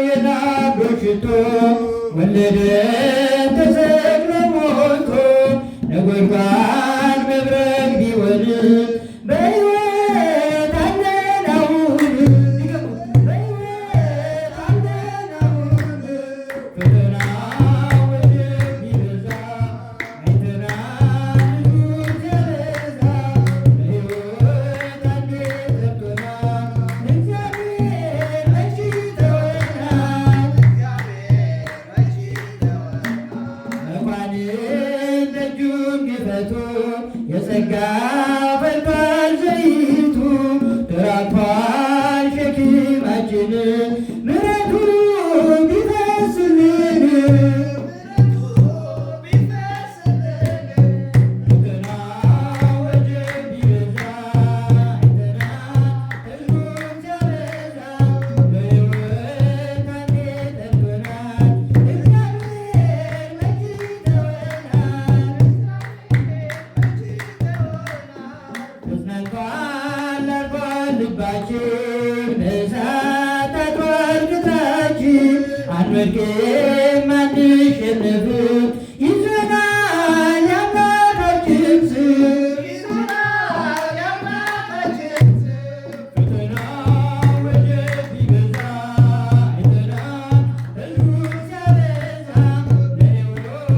የናዶሽቶ ወለደ ተሰቅሎ ሞቶ ነጎድጓድ መብረቅ ቢሆን በሕይወት አለን አሁን በሕይወት አለን አሁን ፈተና ወጀብ ቢበዛ አይተናል ብዙ ሲያበዛ በሕይወት አንዴ ጠርቶናል እግዚአብሔር መች ተወናል መኳንንት ደጁን ክፈቱ የጸጋ ፈልቷል ዘይቱ ተራግፏል ሸክማችን ምሕረቱ ቢፈስልን ፈተና ወጀብ ቢበዛ አይተናል ሕዝቡን ሲያበዛ በሕይወት አንዴ ጠርቶናል እግዚአብሔር መች ተወናል ተጽናንቷል አርፏል ልባችን በእሳት ታጥሯል ቅጥራችን አንወድቅም አንሸነፍም ይዞናል የአምላካችን ስም ፈተና ወጀብ ቢበዛ አይተናል ሕዝቡን ሲያበዛ በሕይወት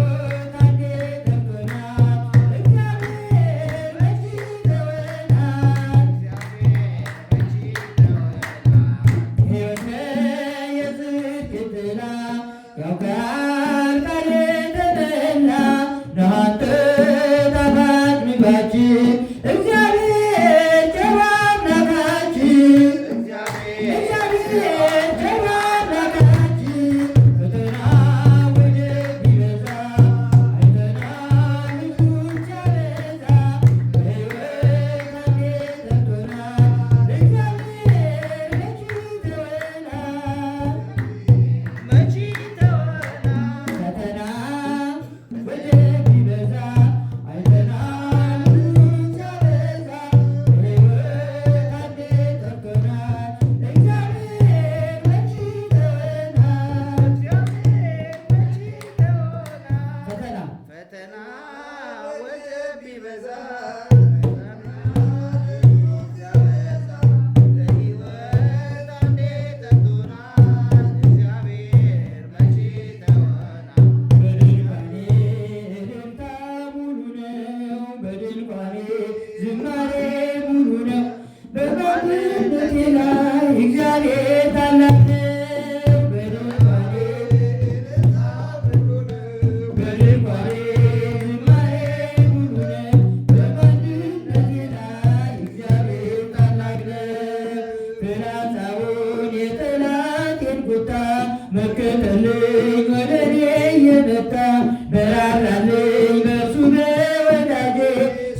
አንዴ ጠርቶናል እግዚአብሔር መች ተወናል ሕይወት የጽድቅ ጥላ ያውቃል ቃል የተጠላ ነው አንተ ጣፋጭ ምግባችን እግዚአብሔር ጨዋ አምላካችን እግዚአብሔር ጨዋ አምላካችን ፈተና ወጀብ ቢበዛ አይተናል ሕዝቡን ሲያበዛ በሕይወት አንዴ ጠርቶናል እግዚአብሔር መች ተወናል ፈተና ወጀብ ቢበዛ አይተናል ሕዝቡን ሲያበዛ በሕይወት አንዴ ጠርቶናል እግዚአብሔር መች ተወናል ፈተና ወጀብ ቢበዛ በድንኳኔ እልልታ ሙሉ ነው በድንኳኔ ዝማሬ ሙሉ ነው በማንነቴ ላይ እግዚአብሔር ታላቅ ነው በድንኳኔ በድንኳኔ ዝማሬ ሙሉ ነው በማንነቴ ላይ እግዚአብሔር ታላቅ ነው ፍላጻውን የጠላቴን ቁጣ መከተልኝ ወደ እኔ የመጣ በራራልኝ በእርሱ በወዳጄ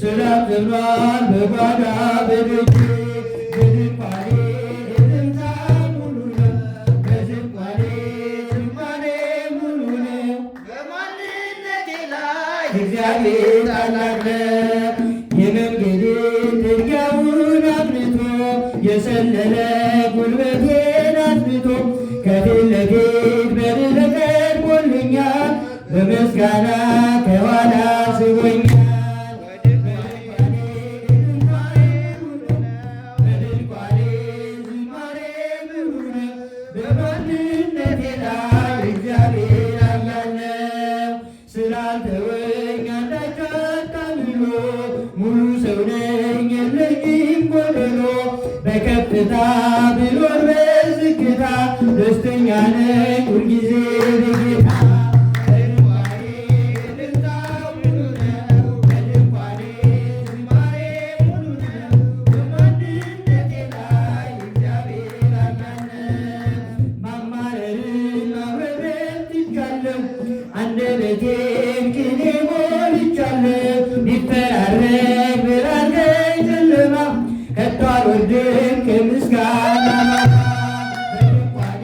ሰላም ዘምኗል በጓዳ በደጄ በድንኳኔ እልልታ ሙሉ ነው በድንኳኔ ዝማሬ ሙሉ ነው በማንነቴ ላይ እግዚአብሔር ታላቅ ነው የመንገዴን ትርያውን አቅንቶ የሰለለ ጉልበቴን አጽንቶ ከፊት ለፊት በድለቀት ሞልኛል በምስጋና ከኋላ ስቦኛል በድንኳኔ ዝማሬ ሙሉ ነው በድንኳኔ ዝማሬ ሙሉ ነው በማንነቴ ላይ እግዚአብሔር ኃያል ነው ስላልተወኝ አንዳች አጣምሎ ሙሉ ሰው ነኝ የለኝም ጎደሎ በከፍታ ብኖር በዝግታ ደስተኛ ነኝ ሁልጊዜ በጌታ በድንኳኔ እልልታ ሙሉ ነው በድንኳኔ ዝማሬ ሙሉ ነው በማንነቴ ላይ እግዚአብሔር ኃያል ነው ማማረርን ማውረድን ትቻለሁ አንደበቴን ቅኔ ሞልቻለሁ ቢፈራረቅ ብርሃን ከጨለማ ከቶ አልወርድም ከምስጋና ማማ በድንኳኔ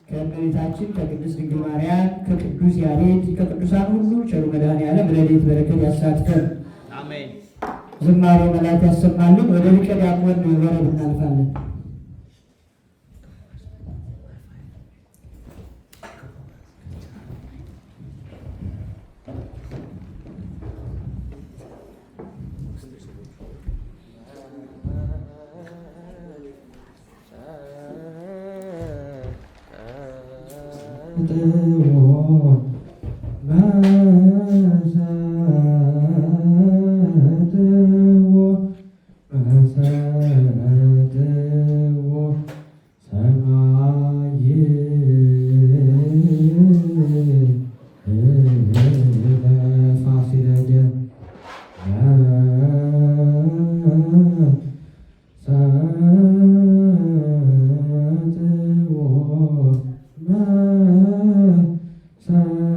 ከእመቤታችን ከቅድስት ድንግል ማርያም ከቅዱስ ያሬድ ከቅዱሳን ሁሉ ቸሩ መድኃኔዓለም ረድኤት በረከት ያሳትፈን። አሜን። ዝማሬ መላእክት ያሰማልን። ወደ ሊቀ ዲያቆን ወረብ እናልፋለን። Sa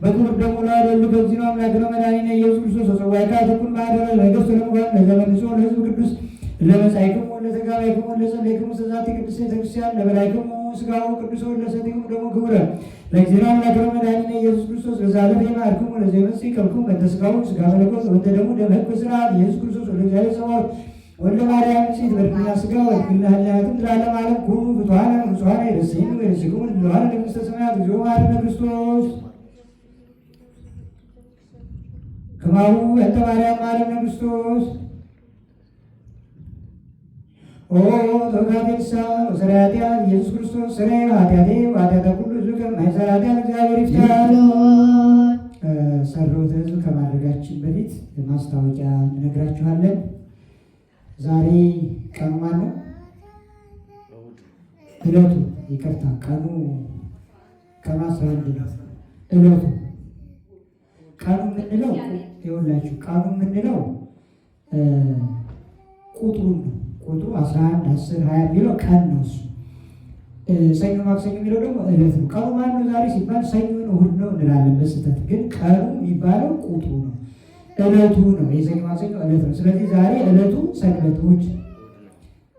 በክብር ደግሞ ላደሉ በዚህ ነው አምላክ ነው መድኃኒነ ኢየሱስ ክርስቶስ ወሰዋይካ ተኩል ማደረ ነገሥት ለምጓን ለዘመንሶ ለሕዝብ ቅዱስ ለመጻይክሙ ለተጋባይክሙ ለጸለይክሙ ስዛት ቅዱስ ቤተክርስቲያን ለበላይክሙ ስጋው ቅዱስ ለሰቲክሙ ደግሞ ክቡረ ለእግዚአብሔር አምላክ ነው መድኃኒነ ኢየሱስ ክርስቶስ ለዛለት የማርክሙ ለዘመንሲ ከልኩም በተስጋው ስጋ መለኮት ወንተ ደግሞ ደመክ በስርዓት ኢየሱስ ክርስቶስ ወደ እግዚአብሔር ሰማያት ወልደ ማርያም ሴት በድንግልና ስጋ ወድግልና ህላያትም ለዓለም ዓለም ኩኑ ፍቱሐነ ንጹሐነ ይረስይኑ ይረስይክሙ ለዋለ ለመንግሥተ ሰማያት እግዚኦ መሐረነ ክርስቶስ ከማሁ እንተ ማርያም መሐረነ ክርስቶስ ኦ ተወካፌሳ ወሰረ ኃጢአት ኢየሱስ ክርስቶስ ስረ ኃጢአቴ ወኃጢአተ ኩሉ ሕዝብ ከማይሰራ ኃጢአት እግዚአብሔር ይፍታ። ጸሎተ ሕዝብ ከማድረጋችን በፊት ማስታወቂያ እንነግራችኋለን። ዛሬ ቀኑ ማነው? ዕለቱ ይቅርታ፣ ቀኑ ከ11 ነው። ዕለቱ ቀኑ የምንለው ይኸውላችሁ፣ ቀኑ የምንለው ቁጥሩን ነው። ቁጥሩ 11 10 20 የሚለው ቀን ነው። እሱ ሰኞ ማክሰኞ የሚለው ደግሞ ዕለት ነው። ቀኑ ማነው ዛሬ ሲባል ሰኞ ነው እሑድ ነው እንላለን በስህተት። ግን ቀኑ የሚባለው ቁጥሩ ነው፣ ዕለቱ ነው። የሰኞ ማክሰኞ ዕለት ነው። ስለዚህ ዛሬ ዕለቱ ሰንበት እሑድ፣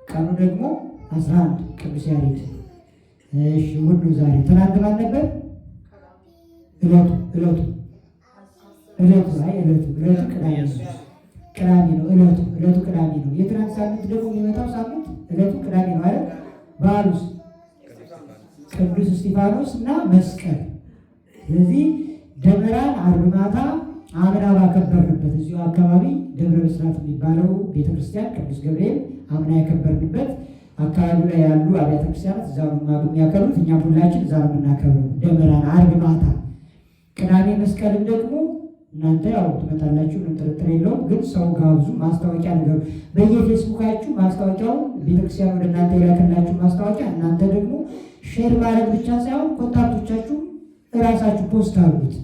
ቀኑ ደግሞ 11 ቅዱስ ያሬድ። እሺ እሑድ ነው ዛሬ። ትናንት ማን ነበር? ዕለቱ ዕለቱ ዕለቱ አይ ዕለቱ ቅዳሜ ነው። ቅዳሜ ነው ዕለቱ ቅዳሜ ነው። የትናንት ሳምንት ደግሞ የሚመጣው ሳምንት ዕለቱ ቅዳሜ ነው አይደል? በዓሉስ ቅዱስ እስጢፋኖስ እና መስቀል። ስለዚህ ደመራን ዓርብ ማታ አምና ባከበርንበት እዚሁ አካባቢ ደብረ ብስራት የሚባለው ቤተክርስቲያን ቅዱስ ገብርኤል አምና ያከበርንበት አካባቢ ላይ ያሉ አብያተ ክርስቲያናት እዛ ነው የሚያከብሩት። እኛም ሁላችን እዛ ነው የምናከብረው ደመራን ዓርብ ማታ። ቅዳሜ መስቀልን ደግሞ እናንተ ያው ትመጣላችሁ፣ ምንም ጥርጥር የለውም። ግን ሰው ጋብዙ፣ ማስታወቂያ ነገሩ በየፌስቡካችሁ ማስታወቂያውን ቤተክርስቲያን ወደ እናንተ የላከላችሁ ማስታወቂያ እናንተ ደግሞ ሼር ማድረግ ብቻ ሳይሆን ኮንታክቶቻችሁ እራሳችሁ ፖስት አሉት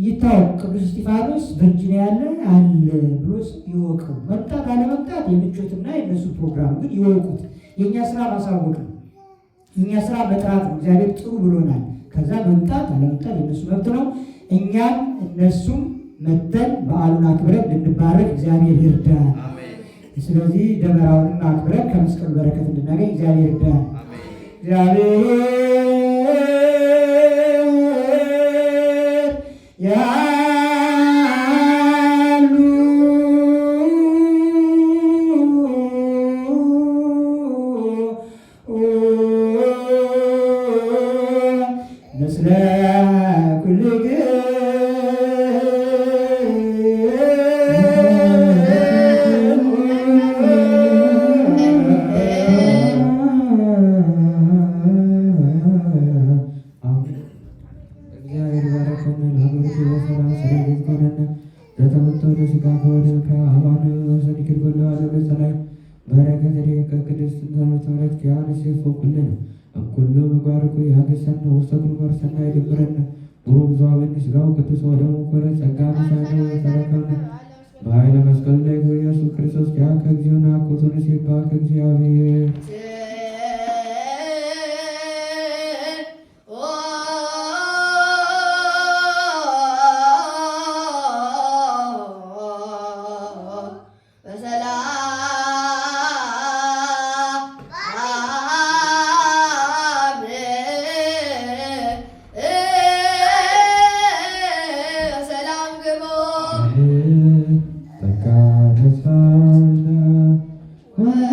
ይታወቅ። ቅዱስ እስጢፋኖስ ቨርጂኒያ አለ ብሎ ይወቀው። መምጣት አለመምጣት የምቾትና የነሱ ፕሮግራም፣ ግን ይወቁት። የእኛ ስራ ማሳወቅ ነው፣ የእኛ ስራ መጥራት ነው። እግዚአብሔር ጥሩ ብሎናል። ከዛ መምጣት አለመምጣት የነሱ መብት ነው። እኛም እነሱም መተን በዓሉን አክብረን እንድንባረክ እግዚአብሔር ይርዳል። ስለዚህ ደመራውንም አክብረን ከመስቀሉ በረከት እንድናገኝ እግዚአብሔር ይርዳል። እግዚአብሔር ያሉ ምስለ ኩልክ በኃይለ መስቀል ላይ ኢየሱስ ክርስቶስ ከእግዚኦና ኮቶን ሲባል ከእግዚአብሔር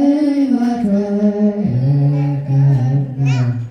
እባክህ